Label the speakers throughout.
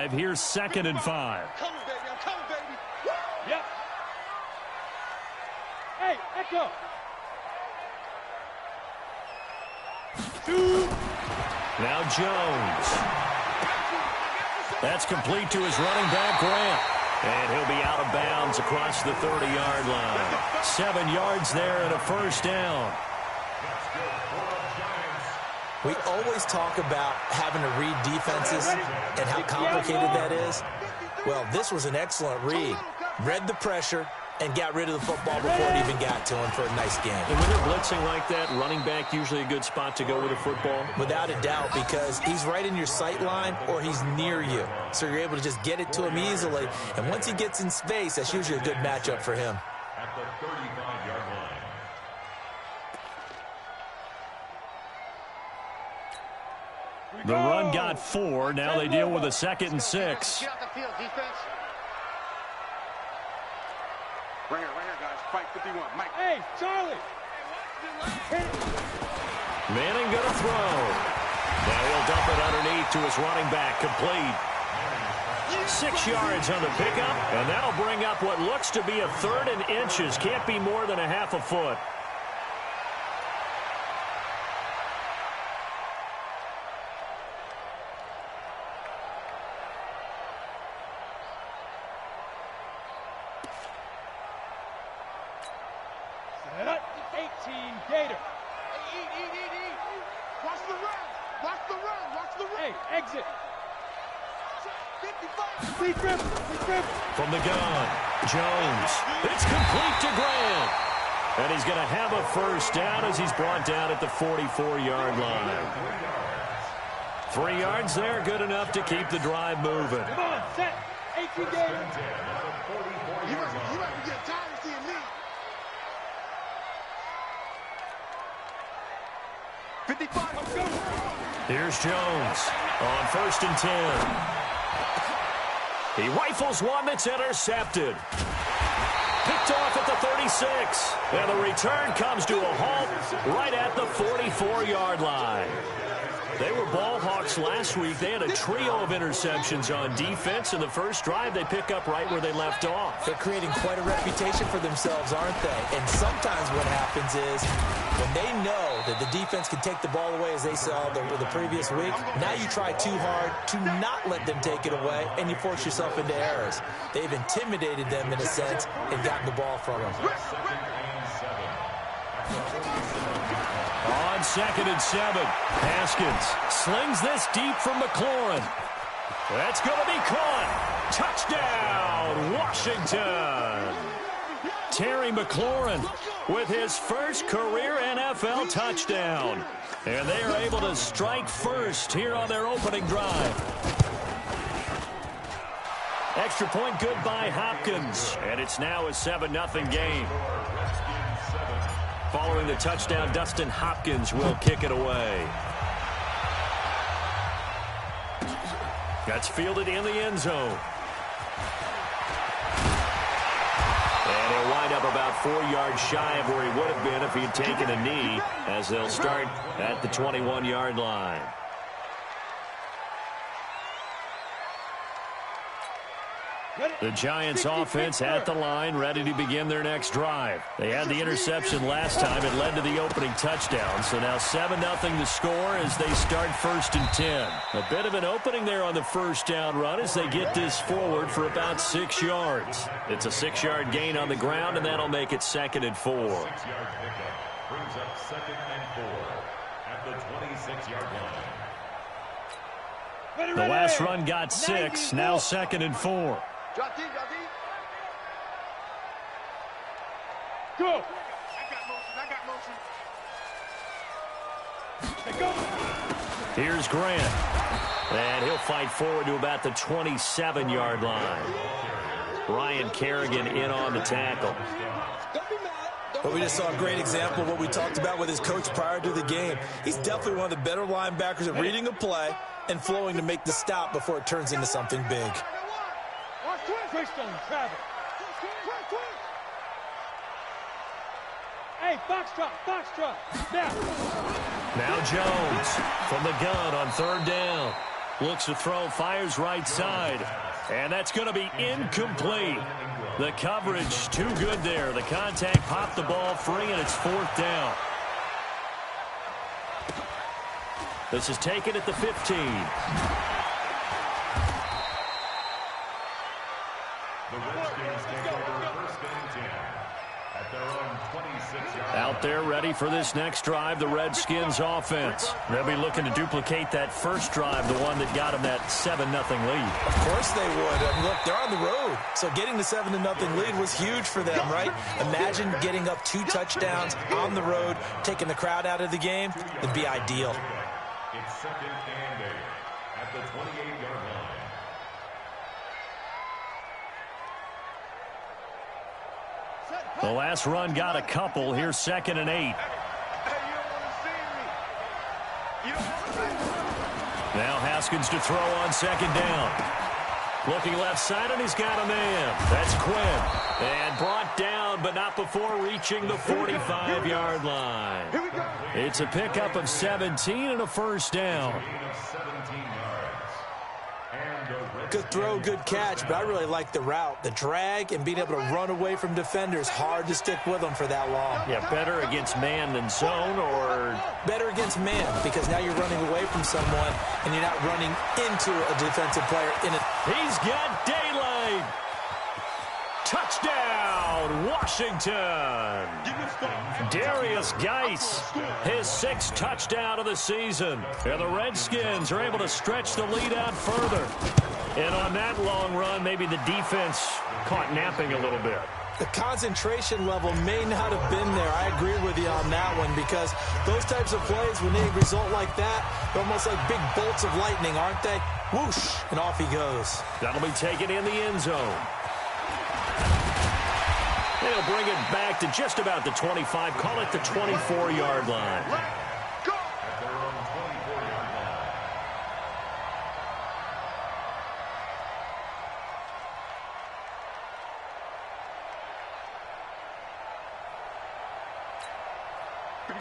Speaker 1: drive. Here's 2nd and 5.
Speaker 2: Come on, baby. I'm coming, baby.
Speaker 3: Yep. Hey, Echo. 2.
Speaker 1: Now Jones. That's complete to his running back, Grant. And he'll be out of bounds across the 30-yard line. 7 yards there and a first down.
Speaker 4: We always talk about having to read defenses and how complicated that is. Well, this was an excellent read. Read the pressure and got rid of the football before it even got to him for a nice game.
Speaker 1: And when they're blitzing like that, running back usually a good spot to go with a football?
Speaker 4: Without a doubt, because he's right in your sight line or he's near you. So you're able to just get it to him easily. And once he gets in space, that's usually a good matchup for him.
Speaker 5: At the 35-yard line.
Speaker 1: The run got 4. Now they deal with a 2nd and 6.
Speaker 2: Get out the field, defense. Right here, guys. Fight 51. Mike.
Speaker 3: Hey, Charlie.
Speaker 1: Manning going to throw. Now he'll dump it underneath to his running back. Complete. 6 yards on the pickup, and that'll bring up what looks to be a 3rd and inches. Can't be more than a half a foot.
Speaker 3: Set up. 18 Gator.
Speaker 2: Eat. Watch the run. Watch the run.
Speaker 3: Hey, exit.
Speaker 2: 55.
Speaker 3: Free grip.
Speaker 1: From the gun, Jones. It's complete to Grant. And he's going to have a first down as he's brought down at the 44-yard line. 3 yards there, good enough to keep the drive moving.
Speaker 3: Come on, set. 18 Gator.
Speaker 2: You might be getting tired of seeing me. 55. Let's go.
Speaker 1: Here's Jones on 1st and 10. He rifles one that's intercepted. Picked off at the 36. And the return comes to a halt right at the 44-yard line. They were ball hawks last week. They had a trio of interceptions on defense. In the first drive, they pick up right where they left off.
Speaker 4: They're creating quite a reputation for themselves, aren't they? And sometimes what happens is when they know that the defense can take the ball away, as they saw the previous week, now you try too hard to not let them take it away, and you force yourself into errors. They've intimidated them in a sense and gotten the ball from them.
Speaker 1: On 2nd and 7, Haskins slings this deep from McLaurin. That's going to be caught. Touchdown, Washington. Terry McLaurin with his first career NFL touchdown. And they are able to strike first here on their opening drive. Extra point good by Hopkins. And it's now a 7-0 game. Following the touchdown, Dustin Hopkins will kick it away. That's fielded in the end zone. And he'll wind up about 4 yards shy of where he would have been if he had taken a knee, as they'll start at the 21-yard line. The Giants offense at the line, ready to begin their next drive. They had the interception last time. It led to the opening touchdown. So now 7-0 the score as they start 1st and 10. A bit of an opening there on the first down run as they get this forward for about 6 yards. It's a 6-yard gain on the ground, and that'll make it 2nd and 4.
Speaker 5: 6-yard pickup brings up 2nd and 4 at the 26-yard line.
Speaker 1: The last run got 6, now 2nd and 4.
Speaker 2: Drop deep.
Speaker 3: Go.
Speaker 2: I got motion.
Speaker 3: Hey, go.
Speaker 1: Here's Grant. And he'll fight forward to about the 27-yard line. Ryan Kerrigan in on the tackle.
Speaker 4: But we just saw a great example of what we talked about with his coach prior to the game. He's definitely one of the better linebackers at reading a play and flowing to make the stop before it turns into something big.
Speaker 3: Twist on Travis. Hey, box drop.
Speaker 1: Now Jones from the gun on 3rd down. Looks to throw, fires right side. And that's going to be incomplete. The coverage too good there. The contact popped the ball free, and it's 4th down. This is taken at the 15.
Speaker 5: The Redskins take over 1st and 10 at their own 26-yard.
Speaker 1: Out there ready for this next drive, the Redskins offense. They'll be looking to duplicate that first drive, the one that got them that 7-0 lead.
Speaker 4: Of course they would. Look, they're on the road. So getting the 7-0 lead was huge for them, right? Imagine getting up 2 touchdowns on the road, taking the crowd out of the game. It'd be ideal.
Speaker 5: It's 2nd and 8 at the 28-yard line.
Speaker 1: The last run got a couple. Here's 2nd and 8. Now Haskins to throw on 2nd down. Looking left side, and he's got a man. That's Quinn. And brought down, but not before reaching the 45-yard line. It's a pickup of 17 and a 1st down.
Speaker 4: Good throw, good catch, but I really like the route. The drag and being able to run away from defenders, hard to stick with them for that long.
Speaker 1: Yeah, better against man than zone, or
Speaker 4: better against man, because now you're running away from someone and you're not running into a defensive player in it.
Speaker 1: He's got daylight. Touchdown, Washington. Darius Geis, his 6th touchdown of the season. And the Redskins are able to stretch the lead out further. And on that long run, maybe the defense caught napping a little bit.
Speaker 4: The concentration level may not have been there. I agree with you on that one, because those types of plays, when they result like that, they're almost like big bolts of lightning, aren't they? Whoosh, and off he goes.
Speaker 1: That'll be taken in the end zone. They'll bring it back to just about the 25. Call it the 24-yard line.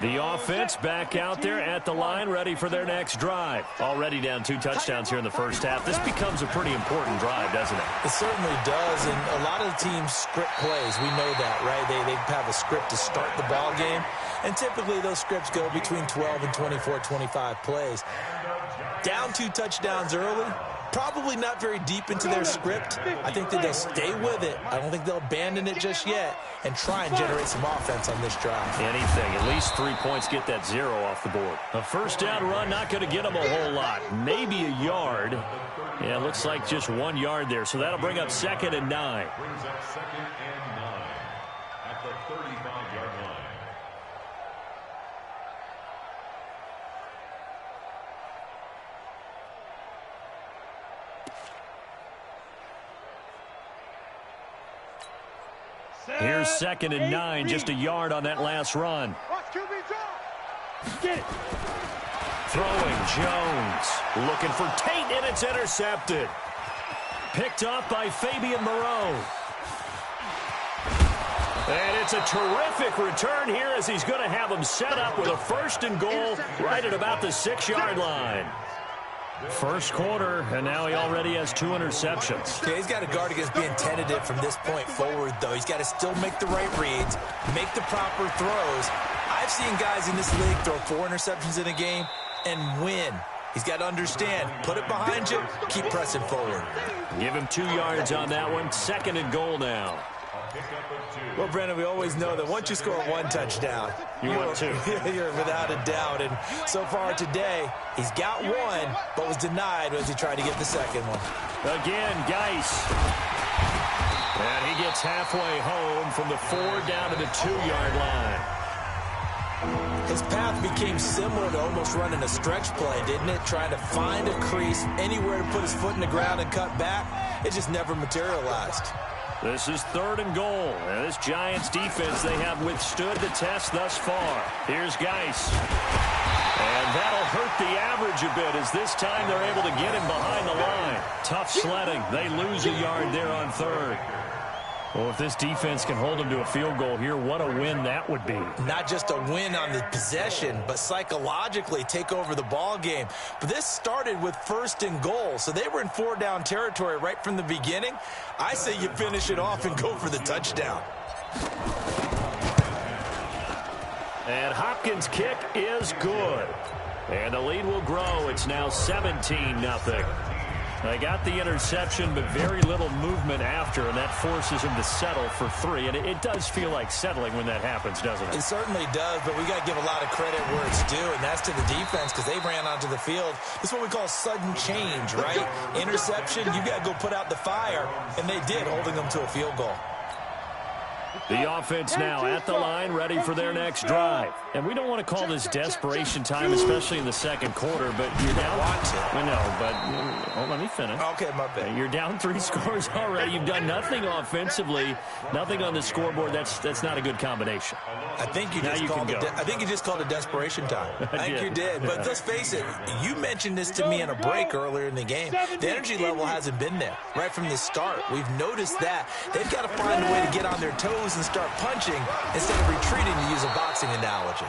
Speaker 1: The offense back out there at the line, ready for their next drive. Already down 2 touchdowns here in the first half. This becomes a pretty important drive, doesn't it?
Speaker 4: It certainly does, and a lot of the teams script plays. We know that, right? They have a script to start the ball game, and typically those scripts go between 12 and 24, 25 plays. Down 2 touchdowns early, probably not very deep into their script. I think that they'll stay with it. I don't think they'll abandon it just yet and try and generate some offense on this drive.
Speaker 1: Anything. At least 3 points, get that 0 off the board. A 1st down run, not going to get them a whole lot. Maybe a yard. Yeah, looks like just 1 yard there. So that'll bring up 2nd and 9.
Speaker 5: Brings up 2nd and 9 at the 35-yard line.
Speaker 1: Here's 2nd and 9, just a yard on that last run.
Speaker 3: Get it.
Speaker 1: Throwing Jones. Looking for Tate, and it's intercepted. Picked off by Fabian Moreau. And it's a terrific return here, as he's going to have him set up with a 1st and goal right at about the 6-yard line. First quarter, and now he already has 2 interceptions.
Speaker 4: Yeah, he's got to guard against being tentative from this point forward, though. He's got to still make the right reads, make the proper throws. I've seen guys in this league throw 4 interceptions in a game and win. He's got to understand, put it behind you, keep pressing forward.
Speaker 1: Give him 2 yards on that one. 2nd and goal now.
Speaker 4: Well, Brandon, we always know that once you score 1 touchdown,
Speaker 1: you want 2.
Speaker 4: You're without a doubt. And so far today, he's got 1, but was denied as he tried to get the 2nd one.
Speaker 1: Again, Geis. And he gets halfway home from the 4 down to the 2-yard line.
Speaker 4: His path became similar to almost running a stretch play, didn't it? Trying to find a crease, anywhere to put his foot in the ground and cut back. It just never materialized.
Speaker 1: This is 3rd and goal. And this Giants defense, they have withstood the test thus far. Here's Geis. And that'll hurt the average a bit, as this time they're able to get him behind the line. Tough sledding. They lose a yard there on 3rd. Well, if this defense can hold them to a field goal here, what a win that would be.
Speaker 4: Not just a win on the possession, but psychologically take over the ball game. But this started with 1st and goal, so they were in 4-down territory right from the beginning. I say you finish it off and go for the touchdown.
Speaker 1: And Hopkins' kick is good. And the lead will grow. It's now 17-0. They got the interception, but very little movement after, and that forces him to settle for 3. And it does feel like settling when that happens, doesn't it?
Speaker 4: It certainly does, but we got to give a lot of credit where it's due, and that's to the defense because they ran onto the field. This is what we call sudden change, right? Interception, you got to go put out the fire, and they did, holding them to a field goal.
Speaker 1: The offense now at the line, ready for their next drive. And we don't want to call this desperation time, especially in the second quarter, but you're down. I know, but let me finish.
Speaker 4: Okay, my bad.
Speaker 1: You're down 3 scores already. You've done nothing offensively, nothing on the scoreboard. That's not a good combination.
Speaker 4: I think you just called it desperation time. I think you did. But let's face it, you mentioned this to me in a break earlier in the game. The energy level hasn't been there right from the start. We've noticed that. They've got to find a way to get on their toes and start punching instead of retreating, to use a boxing analogy.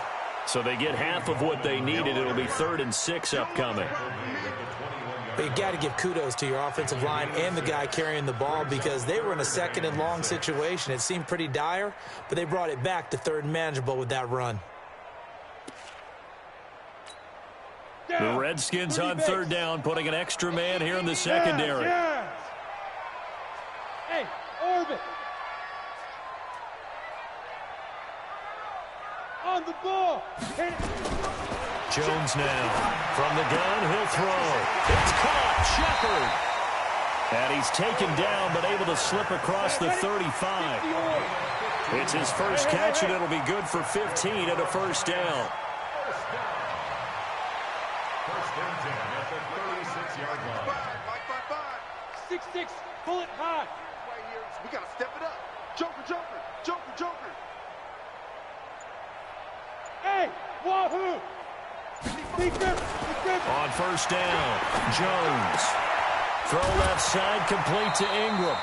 Speaker 1: So they get half of what they needed. It'll be 3rd and 6 upcoming.
Speaker 4: But you got to give kudos to your offensive line and the guy carrying the ball because they were in a 2nd and long situation. It seemed pretty dire, but they brought it back to 3rd and manageable with that run.
Speaker 1: The Redskins on 3rd down, putting an extra man here in the secondary.
Speaker 3: Hey, Orbit. On the ball.
Speaker 1: Jones now from the gun. He'll throw. It's caught. Shepard. And he's taken down, but able to slip across the 35. It's his first catch, and it'll be good for 15 and a 1st down.
Speaker 5: First and 10 at the 36-yard line.
Speaker 3: 6-6. Pull it high.
Speaker 2: We got to step it up. Joker, Joker, Joker, Joker.
Speaker 3: Hey, wahoo!
Speaker 1: On 1st down, Jones. Throw left side, complete to Ingram.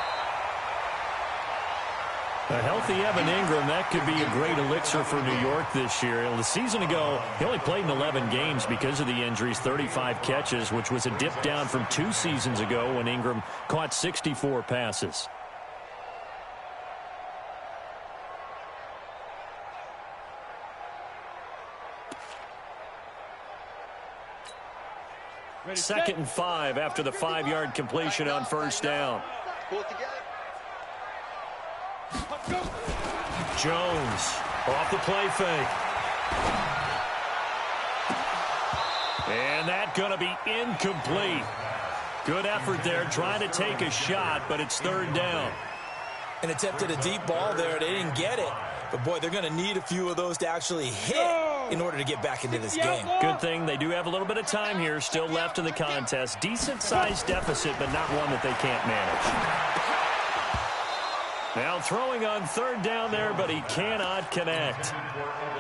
Speaker 1: A healthy Evan Ingram, that could be a great elixir for New York this year. The season ago, he only played in 11 games because of the injuries, 35 catches, which was a dip down from 2 seasons ago when Ingram caught 64 passes. Second and 5 after the 5-yard completion on 1st down.
Speaker 2: Pull it together.
Speaker 1: Jones off the play fake. And that going to be incomplete. Good effort there, trying to take a shot, but it's 3rd down.
Speaker 4: An attempt at a deep ball there. They didn't get it. But, boy, they're going to need a few of those to actually hit in order to get back into this game.
Speaker 1: Good thing they do have a little bit of time here still left in the contest. Decent-sized deficit, but not one that they can't manage. Now throwing on 3rd down there, but he cannot connect.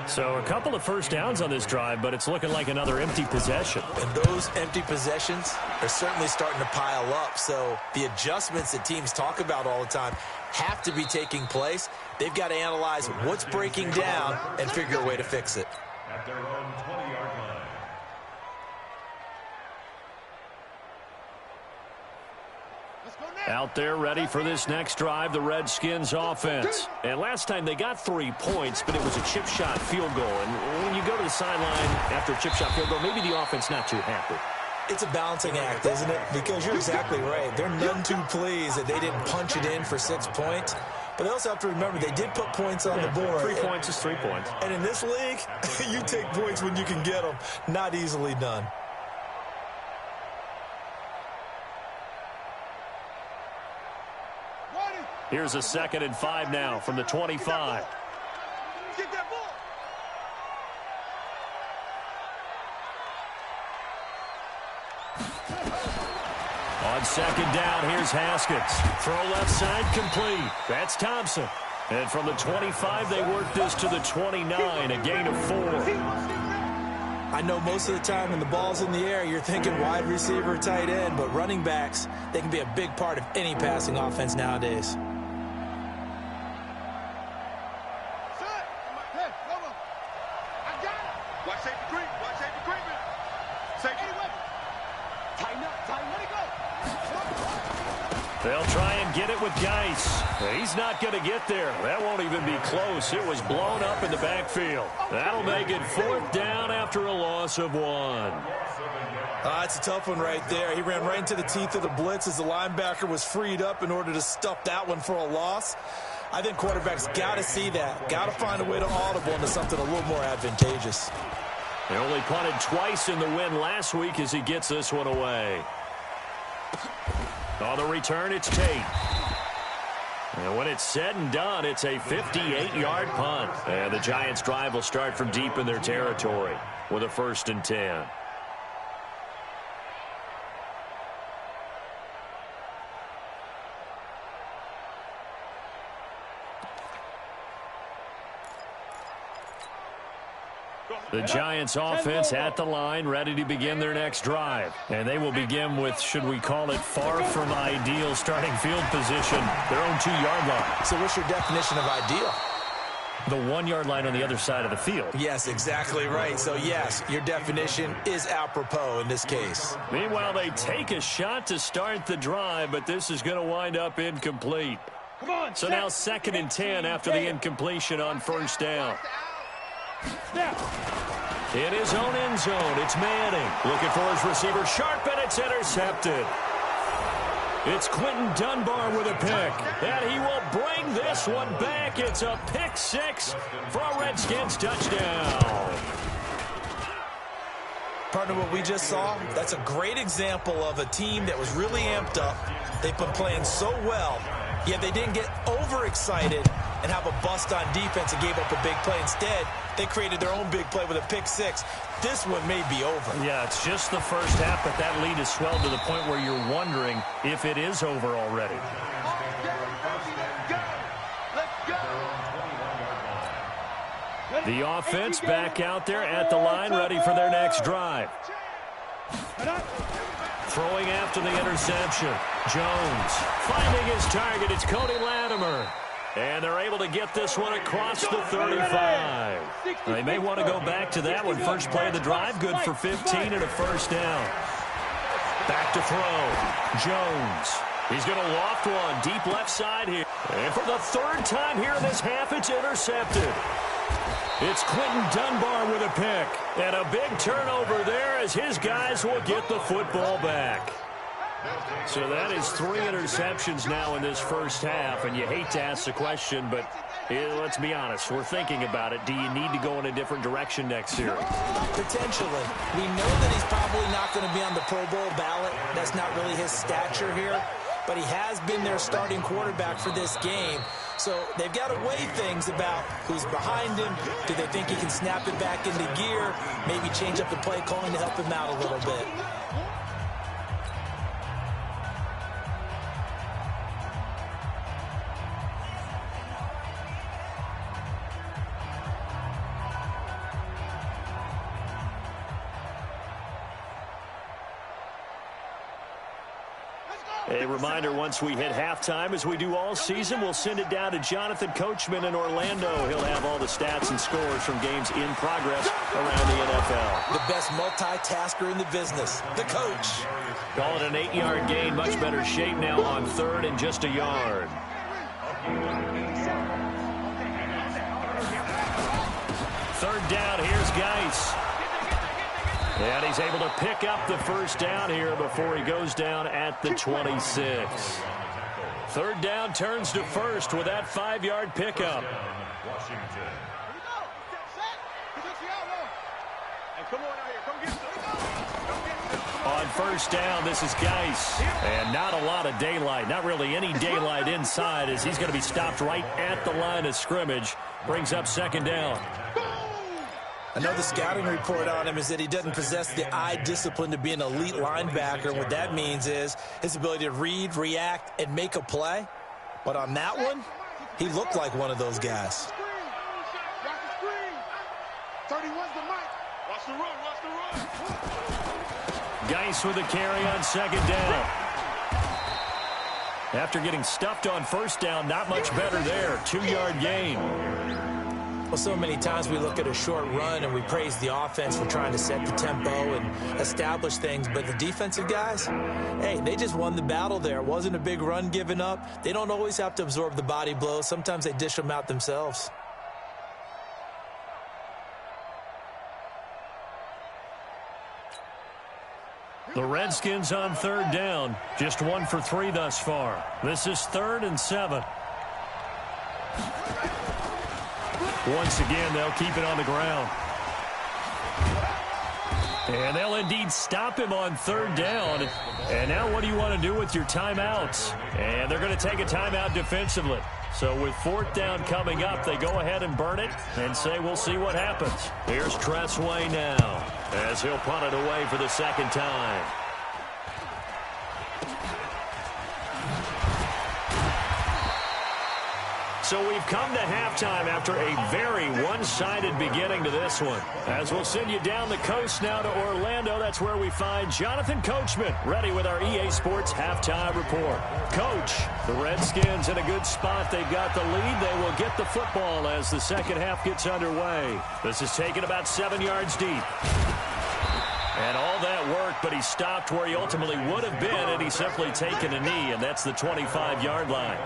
Speaker 1: So a couple of 1st downs on this drive, but it's looking like another empty possession.
Speaker 4: And those empty possessions are certainly starting to pile up. So the adjustments that teams talk about all the time have to be taking place. They've got to analyze what's breaking down and figure a way to fix it.
Speaker 5: At their own 20-yard line.
Speaker 1: Out there ready for this next drive, the Redskins offense. And last time they got 3 points, but it was a chip shot field goal. And when you go to the sideline after a chip shot field goal, maybe the offense not too happy.
Speaker 4: It's a balancing act, isn't it? Because you're exactly right. They're none too pleased that they didn't punch it in for 6 points. But they also have to remember they did put points on the board.
Speaker 1: 3 points is 3 points.
Speaker 4: And in this league, you take points when you can get them. Not easily done.
Speaker 1: Here's a 2nd and 5 now from the 25.
Speaker 2: Get that ball.
Speaker 1: On 2nd down, here's Haskins. Throw left side, complete. That's Thompson. And from the 25, they work this to the 29, a gain of 4.
Speaker 4: I know most of the time when the ball's in the air, you're thinking wide receiver, tight end, but running backs, they can be a big part of any passing offense nowadays.
Speaker 1: They'll try and get it with Geis. He's not going to get there. That won't even be close. It was blown up in the backfield. That'll make it 4th down after a loss of 1.
Speaker 4: It's a tough one right there. He ran right into the teeth of the blitz as the linebacker was freed up in order to stuff that one for a loss. I think quarterbacks got to see that. Got to find a way to audible into something a little more advantageous.
Speaker 1: They only punted twice in the win last week as he gets this one away. On the return, it's Tate. And when it's said and done, it's a 58-yard punt. And the Giants' drive will start from deep in their territory with a 1st and 10. The Giants offense at the line, ready to begin their next drive. And they will begin with, should we call it, far from ideal starting field position, their own 2-yard line.
Speaker 4: So what's your definition of ideal?
Speaker 1: The 1-yard line on the other side of the field.
Speaker 4: Yes, exactly right. So, yes, your definition is apropos in this case.
Speaker 1: Meanwhile, they take a shot to start the drive, but this is going to wind up incomplete. So now 2nd and 10 after the incompletion on 1st down. In his own end zone, it's Manning. Looking for his receiver, Sharp, and it's intercepted. It's Quentin Dunbar with a pick. And he will bring this one back. It's a pick 6 for a Redskins touchdown.
Speaker 4: Partner, what we just saw, that's a great example of a team that was really amped up. They've been playing so well, yet they didn't get overexcited and have a bust on defense and gave up a big play. Instead, they created their own big play with a pick 6. This one may be over.
Speaker 1: Yeah, it's just the first half, but that lead has swelled to the point where you're wondering if it is over already. The offense back out there at the line, ready for their next drive. Throwing after the interception. Jones finding his target. It's Cody Latimer. And they're able to get this one across the 35. They may want to go back to that one. First play of the drive, good for 15 and a 1st down. Back to throw. Jones. He's going to loft one deep left side here. And for the 3rd time here in this half, it's intercepted. It's Quentin Dunbar with a pick. And a big turnover there as his guys will get the football back. So that is 3 interceptions now in this first half, and you hate to ask the question, but let's be honest, we're thinking about it. Do you need to go in a different direction next series?
Speaker 4: Potentially. We know that he's probably not going to be on the Pro Bowl ballot. That's not really his stature here, but he has been their starting quarterback for this game. So they've got to weigh things about who's behind him. Do they think he can snap it back into gear? Maybe change up the play calling to help him out a little bit.
Speaker 1: A reminder, once we hit halftime, as we do all season, we'll send it down to Jonathan Coachman in Orlando. He'll have all the stats and scores from games in progress around the NFL.
Speaker 4: The best multitasker in the business, the coach.
Speaker 1: Call it an 8-yard gain, much better shape now on 3rd and just a yard. Third down, here's Geis. And he's able to pick up the 1st down here before he goes down at the 26. 3rd down turns to 1st with that 5-yard pickup. On 1st down, this is Geis. And not a lot of daylight, not really any daylight inside, as he's going to be stopped right at the line of scrimmage. Brings up 2nd down.
Speaker 4: I know the scouting report on him is that he doesn't possess the eye discipline to be an elite linebacker. And what that means is his ability to read, react, and make a play. But on that one, he looked like one of those guys.
Speaker 2: 31's the mic. Watch the run, watch the run.
Speaker 1: Geis with a carry on 2nd down. After getting stuffed on 1st down, not much better there. 2-yard gain.
Speaker 4: Well, so many times we look at a short run and we praise the offense for trying to set the tempo and establish things, but the defensive guys, hey, they just won the battle there. It wasn't a big run given up. They don't always have to absorb the body blows. Sometimes they dish them out themselves.
Speaker 1: The Redskins on third down. Just 1 for 3 thus far. This is 3rd and 7. Once again, they'll keep it on the ground. And they'll indeed stop him on 3rd down. And now what do you want to do with your timeouts? And they're going to take a timeout defensively. So with 4th down coming up, they go ahead and burn it and say we'll see what happens. Here's Tressway now as he'll punt it away for the 2nd time. So we've come to halftime after a very one-sided beginning to this one. As we'll send you down the coast now to Orlando, that's where we find Jonathan Coachman ready with our EA Sports Halftime Report. Coach, the Redskins in a good spot. They've got the lead. They will get the football as the second half gets underway. This is taken about 7 yards deep. And all that work, but he stopped where he ultimately would have been, and he's simply taken a knee, and that's the 25-yard line.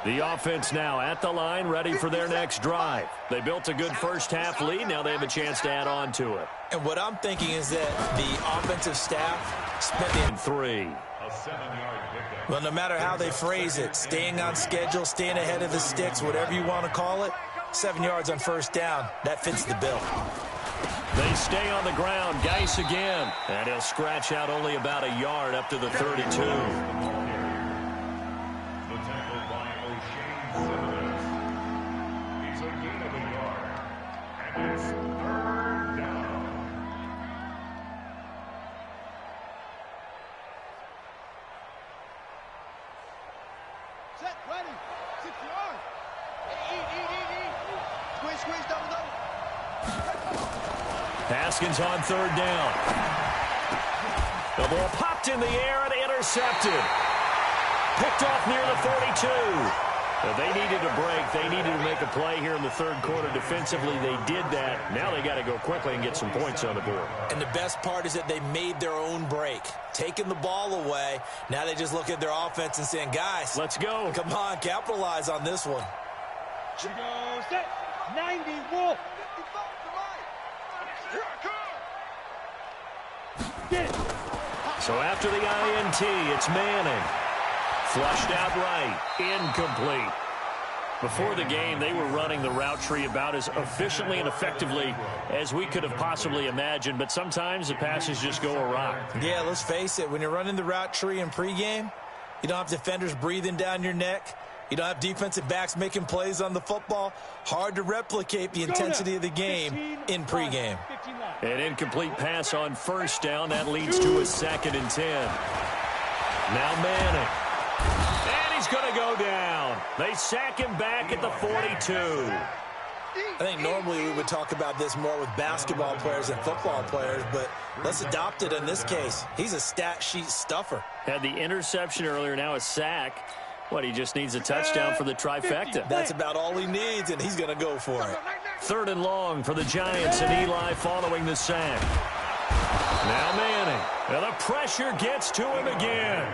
Speaker 1: The offense now at the line, ready for their next drive. They built a good first half lead. Now they have a chance to add on to it.
Speaker 4: And what I'm thinking is that the offensive staff spent
Speaker 1: in 3.
Speaker 5: A 7-yard pickup.
Speaker 4: Well, no matter how they phrase it, staying on schedule, staying ahead of the sticks, whatever you want to call it, 7 yards on 1st down, that fits the bill.
Speaker 1: They stay on the ground. Geis again. And he'll scratch out only about a yard up to the 32. Haskins on 3rd down. The ball popped in the air and intercepted. Picked off near the 42. But they needed a break. They needed to make a play here in the 3rd quarter defensively. They did that. Now they got to go quickly and get some points on the board.
Speaker 4: And the best part is that they made their own break. Taking the ball away. Now they just look at their offense and saying, guys,
Speaker 1: let's go.
Speaker 4: Come on, capitalize on this one.
Speaker 3: She goes set. 90 Wolf.
Speaker 1: So after the INT, it's Manning. Flushed out right. Incomplete. Before the game, they were running the route tree about as efficiently and effectively as we could have possibly imagined, but sometimes the passes just go awry.
Speaker 4: Yeah, let's face it. When you're running the route tree in pregame, you don't have defenders breathing down your neck. You don't have defensive backs making plays on the football. Hard to replicate the intensity of the game in pregame.
Speaker 1: An incomplete pass on 1st down. That leads to a 2nd and 10. Now Manning. And he's going to go down. They sack him back at the 42.
Speaker 4: I think normally we would talk about this more with basketball players than football players, but let's adopt it in this case. He's a stat sheet stuffer.
Speaker 1: Had the interception earlier, now a sack. What, he just needs a touchdown for the trifecta.
Speaker 4: That's about all he needs, and he's going to go for it.
Speaker 1: 3rd and long for the Giants, and Eli following the sack. Now Manning. And the pressure gets to him again.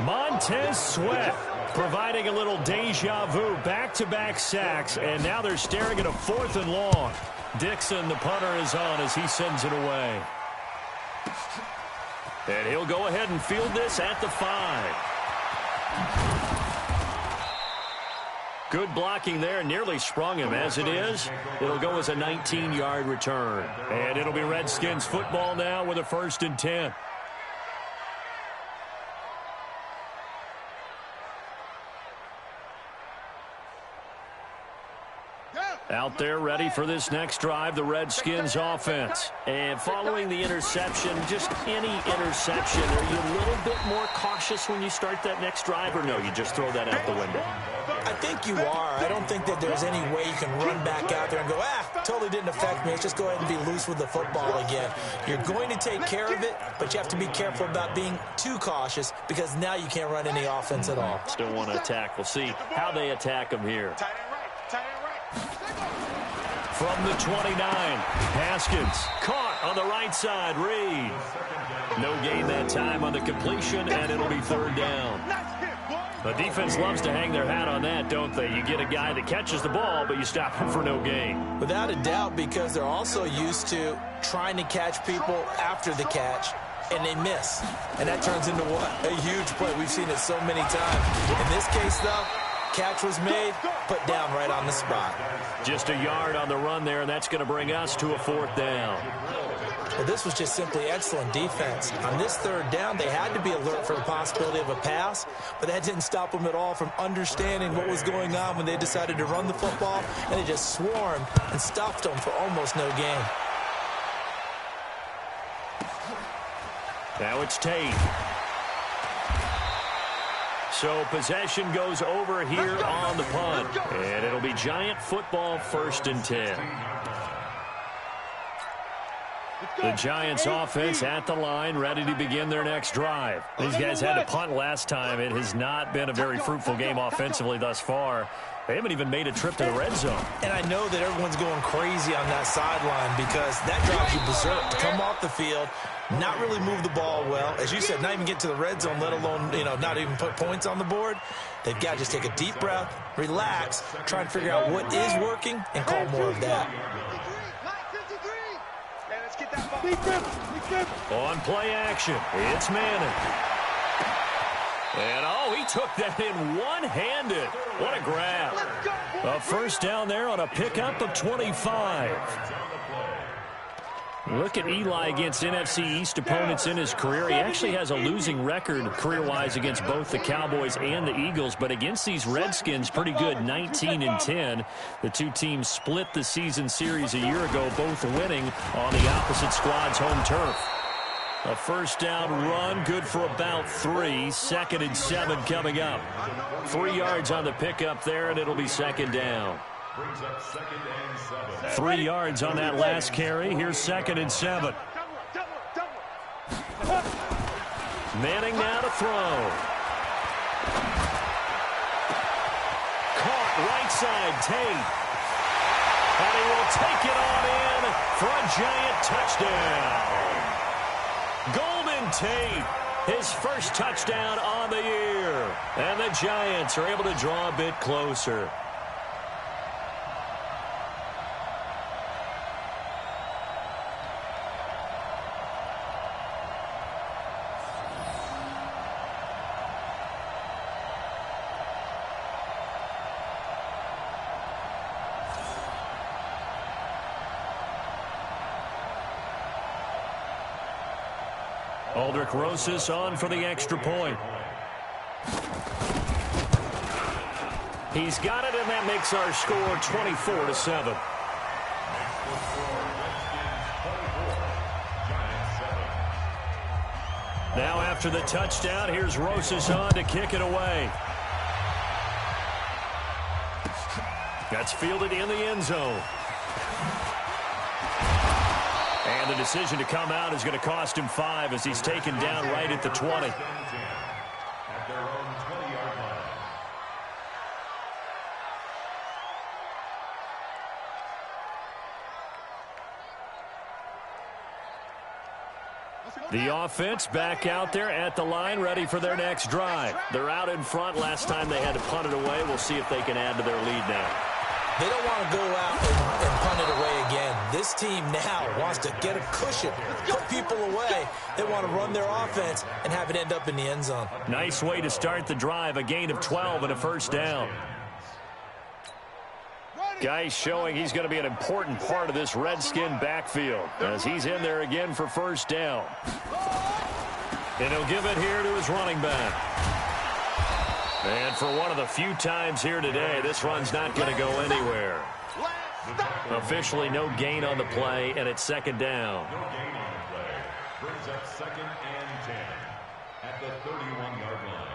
Speaker 1: Montez Sweat providing a little deja vu. Back-to-back sacks, and now they're staring at a 4th and long. Dixon, the punter, is on as he sends it away. And he'll go ahead and field this at the 5. Good blocking there, nearly sprung him. As it is, it'll go as a 19-yard return. And it'll be Redskins football now with a 1st and 10. Out there ready for this next drive, the Redskins offense. And following the interception, just any interception, are you a little bit more cautious when you start that next drive, or no, you just throw that out the window?
Speaker 4: I think you are. I don't think that there's any way you can run back out there and go, totally didn't affect me. Let's just go ahead and be loose with the football again. You're going to take care of it, but you have to be careful about being too cautious because now you can't run any offense at all.
Speaker 1: Still want to attack. We'll see how they attack them here. From the 29, Haskins caught on the right side. Reed. No gain that time on the completion, and it'll be third down. The defense loves to hang their hat on that, don't they? You get a guy that catches the ball, but you stop him for no gain.
Speaker 4: Without a doubt, because they're also used to trying to catch people after the catch, and they miss. And that turns into what? A huge play. We've seen it so many times. In this case, though, catch was made, put down right on the spot.
Speaker 1: Just a yard on the run there, and that's going to bring us to a fourth down.
Speaker 4: Well, this was just simply excellent defense. On this third down, they had to be alert for the possibility of a pass, but that didn't stop them at all from understanding what was going on when they decided to run the football, and they just swarmed and stuffed them for almost no gain.
Speaker 1: Now it's Tate. So possession goes over here on the punt, and it'll be Giant football, 1st and 10. The Giants offense at the line, ready to begin their next drive. These guys had to punt last time. It has not been a very fruitful game offensively thus far. They haven't even made a trip to the red zone.
Speaker 4: And I know that everyone's going crazy on that sideline because that drives you berserk to come off the field, not really move the ball well. As you said, not even get to the red zone, let alone, not even put points on the board. They've got to just take a deep breath, relax, try and figure out what is working, and call more of that.
Speaker 1: On play action, it's Manning. And, he took that in one-handed. What a grab. A first down there on a pickup of 25. Look at Eli against NFC East opponents in his career. He actually has a losing record career-wise against both the Cowboys and the Eagles, but against these Redskins, pretty good, 19-10. The two teams split the season series a year ago, both winning on the opposite squad's home turf. A first down run, good for about 3. 2nd and 7 coming up. 3 yards on the pickup there, and it'll be 2nd down. 3 yards on that last carry. Here's 2nd and 7. Manning now to throw. Caught right side, Tate. And he will take it on in for a Giant touchdown. Golden Tate, his first touchdown on the year. And the Giants are able to draw a bit closer. Aldrich Rosas on for the extra point. He's got it, and that makes our score 24-7. Now after the touchdown, here's Rosas on to kick it away. That's fielded in the end zone. And the decision to come out is going to cost him 5 as he's taken down right at the 20. The offense back out there at the line, ready for their next drive. They're out in front. Last time they had to punt it away. We'll see if they can add to their lead now.
Speaker 4: They don't want to go out and punt it away again. This team now wants to get a cushion, put people away. They want to run their offense and have it end up in the end zone.
Speaker 1: Nice way to start the drive, a gain of 12 and a first down. Guy showing he's going to be an important part of this Redskin backfield as he's in there again for first down. And he'll give it here to his running back. And for one of the few times here today, this run's not going to go anywhere. Officially no gain on the play, and it's 2nd down.
Speaker 5: No gain on the play. Brings up 2nd and 10 at the 31-yard line.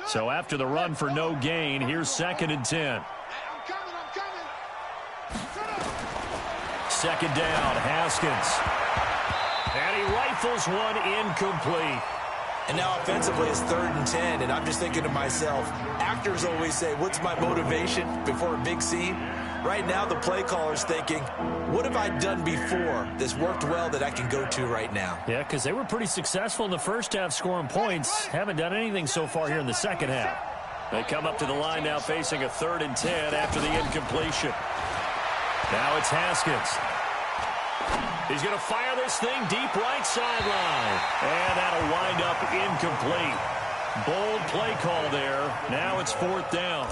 Speaker 1: So after the run for no gain, here's 2nd and 10.
Speaker 2: I'm coming.
Speaker 1: Second down, Haskins. And he rifles one incomplete.
Speaker 4: And now offensively it's 3rd and 10, and I'm just thinking to myself, actors always say, what's my motivation before a big scene? Right now the play caller's thinking, what have I done before that's worked well that I can go to right now?
Speaker 1: Yeah, because they were pretty successful in the first half scoring points. Haven't done anything so far here in the second half. They come up to the line now facing a 3rd and 10 after the incompletion. Now it's Haskins. He's going to fire this thing deep right sideline. And that'll wind up incomplete. Bold play call there. Now it's 4th down.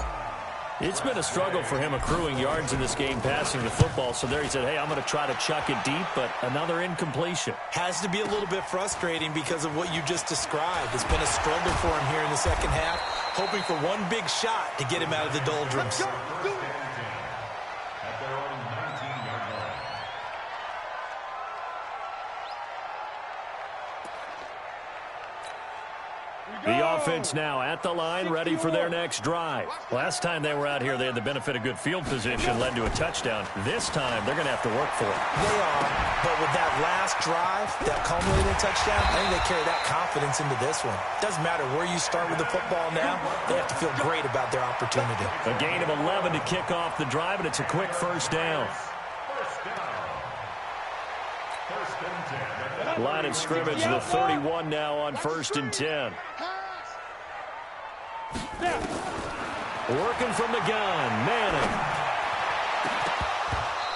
Speaker 1: It's been a struggle for him accruing yards in this game passing the football. So there he said, hey, I'm going to try to chuck it deep, but another incompletion.
Speaker 4: Has to be a little bit frustrating because of what you just described. It's been a struggle for him here in the second half, hoping for one big shot to get him out of the doldrums.
Speaker 1: The offense now at the line, ready for their next drive. Last time they were out here, they had the benefit of good field position, led to a touchdown. This time, they're going to have to work for it.
Speaker 4: They are, but with that last drive, that culminating touchdown, I think they carry that confidence into this one. Doesn't matter where you start with the football now, they have to feel great about their opportunity.
Speaker 1: A gain of 11 to kick off the drive, and it's a quick first down. Line of scrimmage, the 31 now on 1st and 10. Working from the gun, Manning.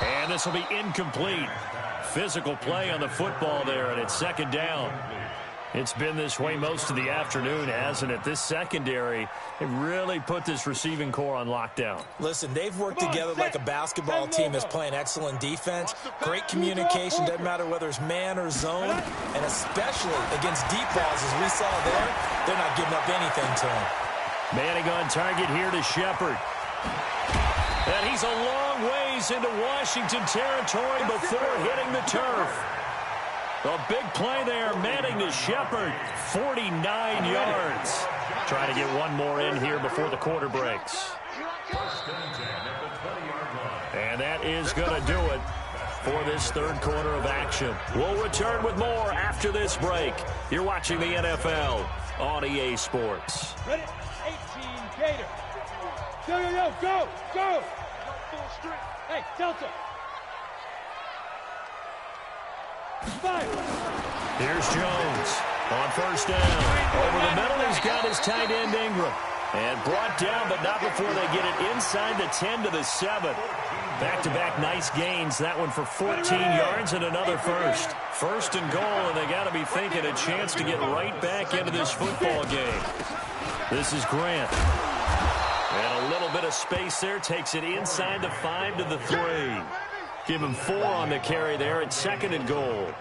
Speaker 1: And this will be incomplete. Physical play on the football there, and it's 2nd down. It's been this way most of the afternoon, hasn't it? This secondary, they really put this receiving core on lockdown.
Speaker 4: Listen, they've worked together like a basketball team that's playing excellent defense. Great communication, doesn't matter whether it's man or zone. And especially against deep balls, as we saw there, they're not giving up anything to him.
Speaker 1: Manning on target here to Shepard. And he's a long ways into Washington territory before hitting the turf. A big play there, Manning to Shepard, 49 yards. Trying to get one more in here before the quarter breaks. And that is going to do it for this 3rd quarter of action. We'll return with more after this break. You're watching the NFL on EA Sports.
Speaker 3: Ready? 18 Gator. Go. Hey, Delta.
Speaker 1: Here's Jones on 1st down. Over the middle, he's got his tight end Ingram. And brought down, but not before they get it inside the 10 to the 7. Back-to-back nice gains. That one for 14 yards and another first. 1st and goal, and they got to be thinking a chance to get right back into this football game. This is Grant. And a little bit of space there. Takes it inside the 5 to the 3. Give him 4 on the carry there at 2nd and goal.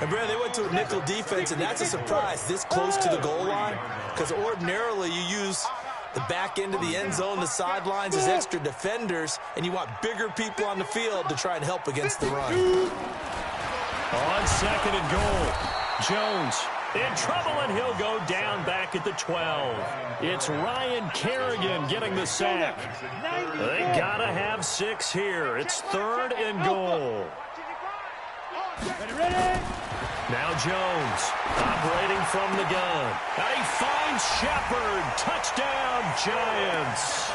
Speaker 4: And, Brad, they went to a nickel defense, and that's a surprise this close to the goal line, because ordinarily you use the back end of the end zone, the sidelines as extra defenders, and you want bigger people on the field to try and help against the run.
Speaker 1: On 2nd and goal, Jones in trouble, and he'll go down back at the 12. It's Ryan Kerrigan getting the sack. They gotta have 6 here. It's 3rd and goal.
Speaker 3: Ready?
Speaker 1: Now Jones operating from the gun. And he finds Shepard. Touchdown, Giants.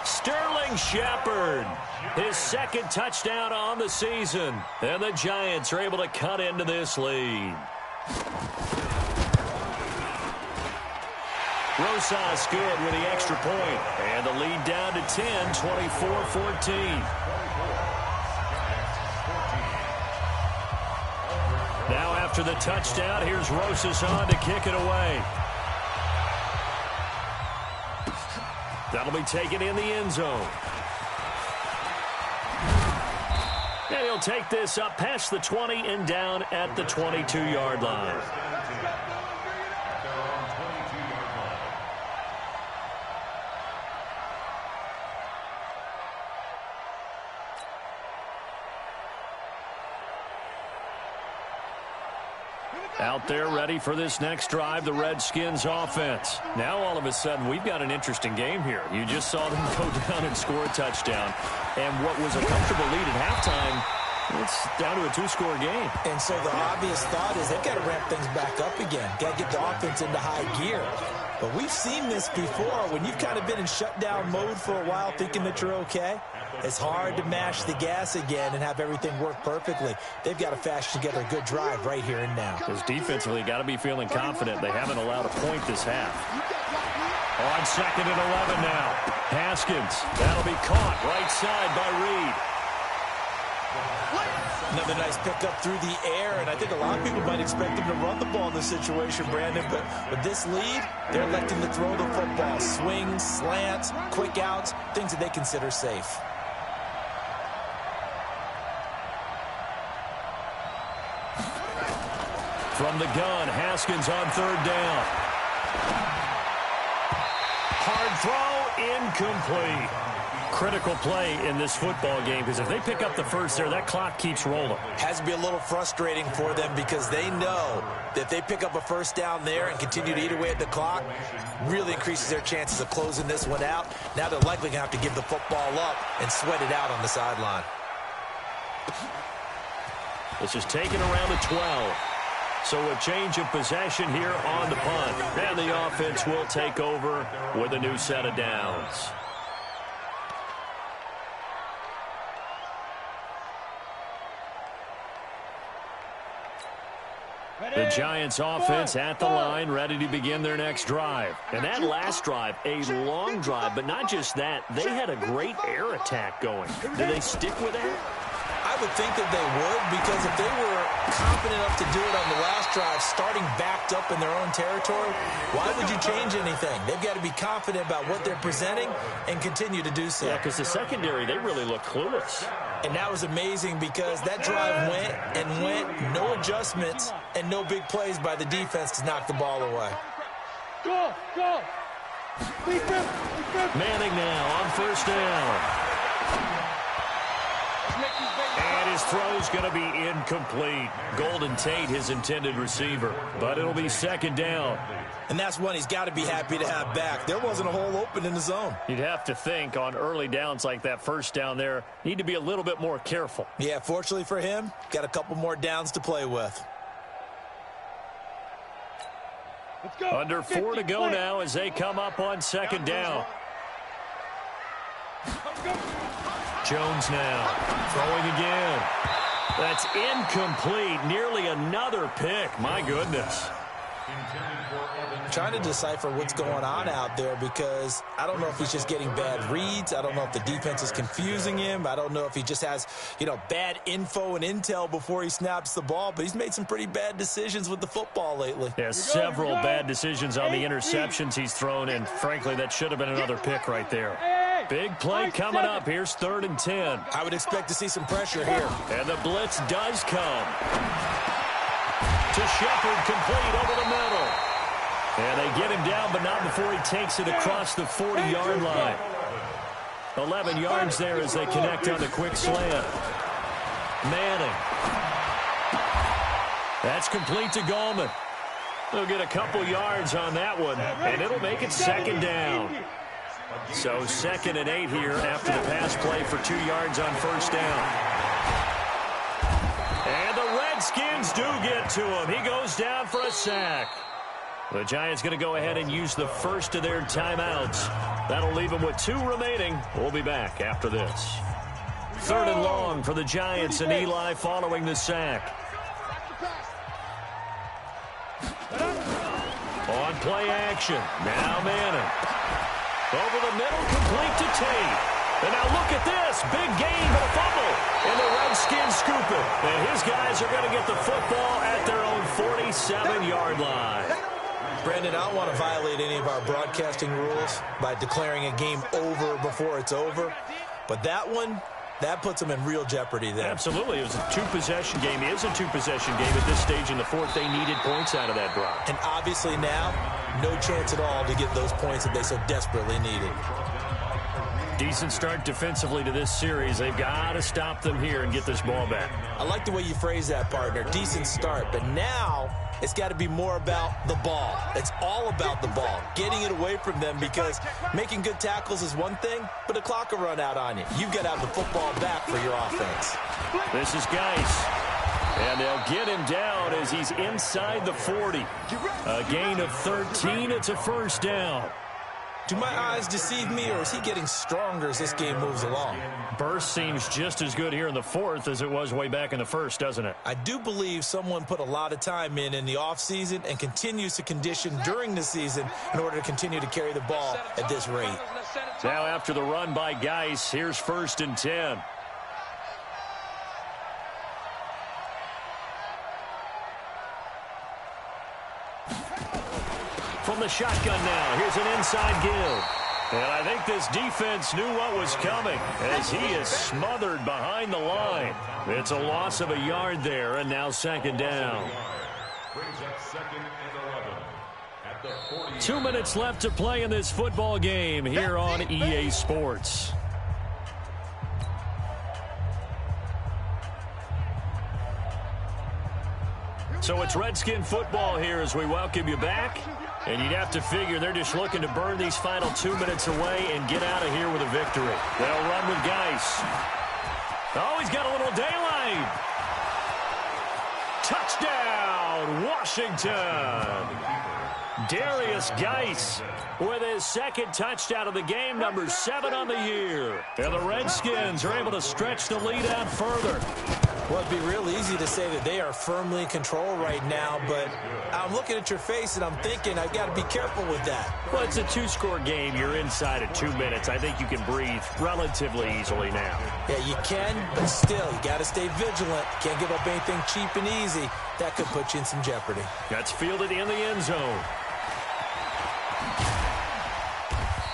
Speaker 1: Sterling Shepard, his 2nd touchdown on the season. And the Giants are able to cut into this lead. Rosas good with the extra point. And the lead down to 10, 24-14. Now after the touchdown, here's Rosas on to kick it away. That'll be taken in the end zone. And he'll take this up past the 20 and down at the 22-yard line. Out there ready for this next drive, the Redskins offense. Now all of a sudden we've got an interesting game here. You just saw them go down and score a touchdown. And what was a comfortable lead at halftime, it's down to a two-score game.
Speaker 4: And so the obvious thought is they've got to ramp things back up again. Got to get the offense into high gear. But we've seen this before. When you've kind of been in shutdown mode for a while thinking that you're okay, it's hard to mash the gas again and have everything work perfectly. They've got to fashion together a good drive right here and now.
Speaker 1: Because defensively, got to be feeling confident. They haven't allowed a point this half. On 2nd and 11 now. Haskins. That'll be caught right side by Reed.
Speaker 4: Another nice pickup through the air, and I think a lot of people might expect them to run the ball in this situation, Brandon, but with this lead, they're electing to throw the football. Swings, slants, quick outs, things that they consider safe.
Speaker 1: From the gun, Haskins on 3rd down. Hard throw, incomplete. Critical play in this football game, because if they pick up the first there, that clock keeps rolling.
Speaker 4: Has to be a little frustrating for them because they know that if they pick up a first down there and continue to eat away at the clock, really increases their chances of closing this one out. Now they're likely going to have to give the football up and sweat it out on the sideline.
Speaker 1: This is taken around the 12. So a change of possession here on the punt. And the offense will take over with a new set of downs. The Giants offense at the line, ready to begin their next drive. And that last drive, a long drive, but not just that. They had a great air attack going. Do they stick with that?
Speaker 4: I would think that they would, because if they were confident enough to do it on the last drive, starting backed up in their own territory, why would you change anything? They've got to be confident about what they're presenting and continue to do so.
Speaker 1: Yeah, because the secondary, they really look clueless.
Speaker 4: And that was amazing because that drive went and went, no adjustments and no big plays by the defense to knock the ball away.
Speaker 3: Go, go.
Speaker 1: Manning now on 1st down. And his throw's going to be incomplete. Golden Tate, his intended receiver. But it'll be 2nd down.
Speaker 4: And that's one he's got to be happy to have back. There wasn't a hole open in the zone.
Speaker 1: You'd have to think on early downs like that 1st down there, need to be a little bit more careful.
Speaker 4: Yeah, fortunately for him, got a couple more downs to play with.
Speaker 3: Let's go.
Speaker 1: Under 4 to go now as they come up on 2nd down. Jones now throwing again. That's incomplete. Nearly another pick. My goodness.
Speaker 4: Trying to decipher what's going on out there because I don't know if he's just getting bad reads. I don't know if the defense is confusing him. I don't know if he just has, bad info and intel before he snaps the ball. But he's made some pretty bad decisions with the football lately.
Speaker 1: Yeah, several bad decisions on the interceptions he's thrown, and frankly, that should have been another pick right there. Big play coming up. Here's 3rd and 10.
Speaker 4: I would expect to see some pressure here.
Speaker 1: And the blitz does come. To Shepard, complete over the middle. And they get him down, but not before he takes it across the 40-yard line. 11 yards there as they connect on the quick slant. Manning. That's complete to Gallman. They'll get a couple yards on that one, and it'll make it 2nd down. So 2nd and 8 here after the pass play for 2 yards on 1st down. And the Redskins do get to him. He goes down for a sack. The Giants going to go ahead and use the first of their timeouts. That'll leave them with 2 remaining. We'll be back after this. 3rd and long for the Giants, and Eli following the sack. On play action. Now Manning. Over the middle, complete to Tate. And now look at this. Big gain, but a fumble. And the Redskins scoop it. And his guys are going to get the football at their own 47-yard line.
Speaker 4: Brandon, I don't want to violate any of our broadcasting rules by declaring a game over before it's over. But that one, that puts them in real jeopardy there.
Speaker 1: Absolutely. It was a 2-possession game. It is a 2-possession game at this stage in the 4th. They needed points out of that drive.
Speaker 4: And obviously now, no chance at all to get those points that they so desperately needed.
Speaker 1: Decent start defensively to this series. They've got to stop them here and get this ball back.
Speaker 4: I like the way you phrase that, partner. Decent start. But now it's got to be more about the ball. It's all about the ball, getting it away from them, because making good tackles is one thing, but the clock will run out on you. You've got to have the football back for your offense.
Speaker 1: This is Geis. And they'll get him down as he's inside the 40. A gain of 13. It's a first down.
Speaker 4: Do my eyes deceive me, or is he getting stronger as this game moves along?
Speaker 1: Burst seems just as good here in the fourth as it was way back in the first, doesn't it?
Speaker 4: I do believe someone put a lot of time in the offseason and continues to condition during the season in order to continue to carry the ball at this rate.
Speaker 1: Now after the run by Geis, here's 1st and 10. From the shotgun now, here's an inside give. And I think this defense knew what was coming as he is smothered behind the line. It's a loss of a yard there, and now 2nd down. 2 minutes left to play in this football game here on EA Sports. So it's Redskin football here as we welcome you back. And you'd have to figure they're just looking to burn these final 2 minutes away and get out of here with a victory. They'll run with Geis. Oh, he's got a little daylight. Touchdown, Washington. Darius Geis with his 2nd touchdown of the game, number 7 on the year. And the Redskins are able to stretch the lead out further.
Speaker 4: Well, it'd be real easy to say that they are firmly in control right now, but I'm looking at your face and I'm thinking I've got to be careful with that.
Speaker 1: Well, it's a 2-score game. You're inside of 2 minutes. I think you can breathe relatively easily now.
Speaker 4: Yeah, you can, but still, you got to stay vigilant. Can't give up anything cheap and easy. That could put you in some jeopardy.
Speaker 1: That's fielded in the end zone.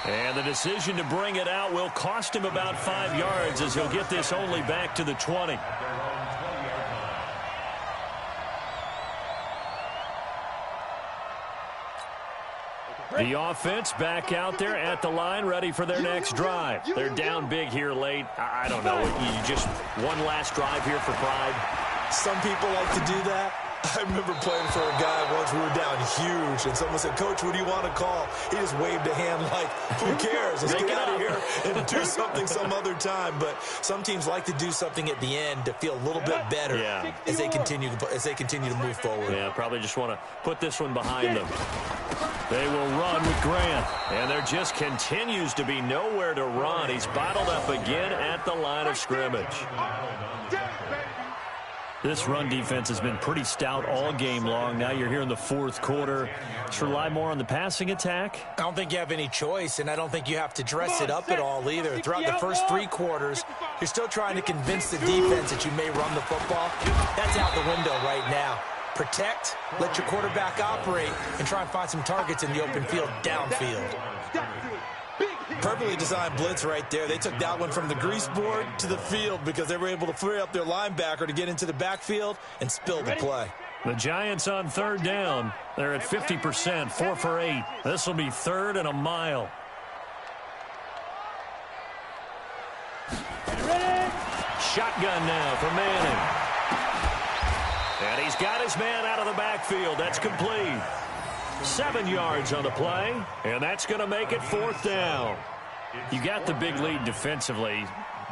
Speaker 1: And the decision to bring it out will cost him about 5 yards as he'll get this only back to the 20. The offense back out there at the line, ready for their next drive. They're down big here late. I don't know. You just one last drive here for pride.
Speaker 4: Some people like to do that. I remember playing for a guy once. We were down huge, and someone said, "Coach, what do you want to call?" He just waved a hand like, who cares? Let's get out of here and do something some other time. But some teams like to do something at the end to feel a little bit better as they continue to move forward.
Speaker 1: Yeah, probably just want to put this one behind them. They will run with Grant, and there just continues to be nowhere to run. He's bottled up again at the line of scrimmage. This run defense has been pretty stout all game long. Now you're here in the fourth quarter. Just rely more on the passing attack.
Speaker 4: I don't think you have any choice, and I don't think you have to dress it up at all either. Throughout the first 3 quarters, you're still trying to convince the defense that you may run the football. That's out the window right now. Protect, let your quarterback operate, and try and find some targets in the open field downfield. Perfectly designed blitz right there. They took that one from the grease board to the field because they were able to free up their linebacker to get into the backfield and spill the play.
Speaker 1: The Giants on 3rd down. They're at 50%, 4 for 8. This will be 3rd and a mile. Shotgun now for Manning. And he's got his man out of the backfield. That's complete. 7 yards on the play, and that's going to make it 4th down. You got the big lead defensively,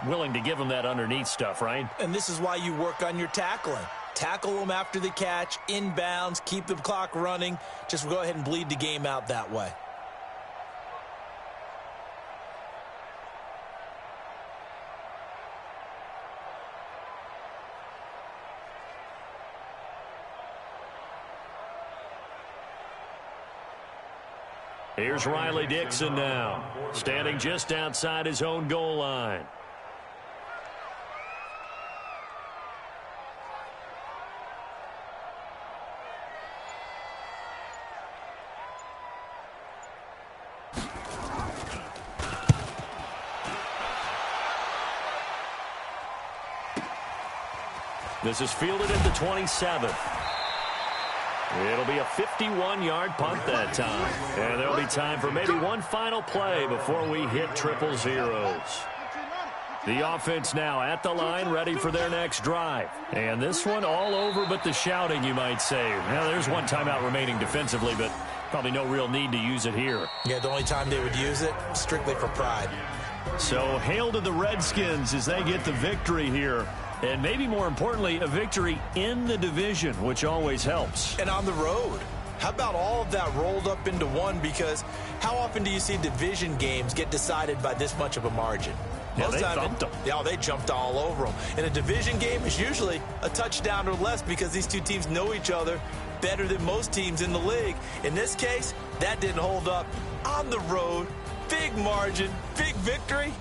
Speaker 1: willing to give them that underneath stuff, right?
Speaker 4: And this is why you work on your tackling. Tackle them after the catch, inbounds, keep the clock running. Just go ahead and bleed the game out that way.
Speaker 1: Here's Riley Dixon now, standing just outside his own goal line. This is fielded at the 27th. It'll be a 51-yard punt that time. And there'll be time for maybe one final play before we hit triple zeros. The offense now at the line, ready for their next drive. And this one all over but the shouting, you might say. Now, there's one timeout remaining defensively, but probably no real need to use it here.
Speaker 4: Yeah, the only time they would use it, strictly for pride.
Speaker 1: So, hail to the Redskins as they get the victory here. And maybe more importantly, a victory in the division, which always helps.
Speaker 4: And on the road. How about all of that rolled up into one? Because how often do you see division games get decided by this much of a margin?
Speaker 1: Yeah, they thumped them.
Speaker 4: Yeah, they jumped all over them. And a division game is usually a touchdown or less because these two teams know each other better than most teams in the league. In this case, that didn't hold up. On the road, big margin, big victory.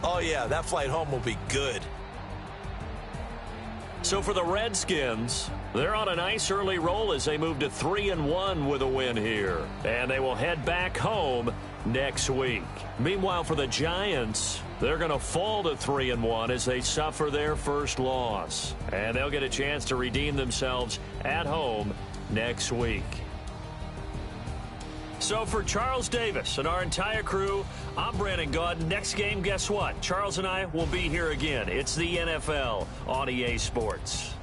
Speaker 4: Oh, yeah, that flight home will be good.
Speaker 1: So for the Redskins, they're on a nice early roll as they move to 3-1 with a win here. And they will head back home next week. Meanwhile, for the Giants, they're going to fall to 3-1 as they suffer their first loss. And they'll get a chance to redeem themselves at home next week. So for Charles Davis and our entire crew, I'm Brandon Gaudin. Next game, guess what? Charles and I will be here again. It's the NFL on EA Sports.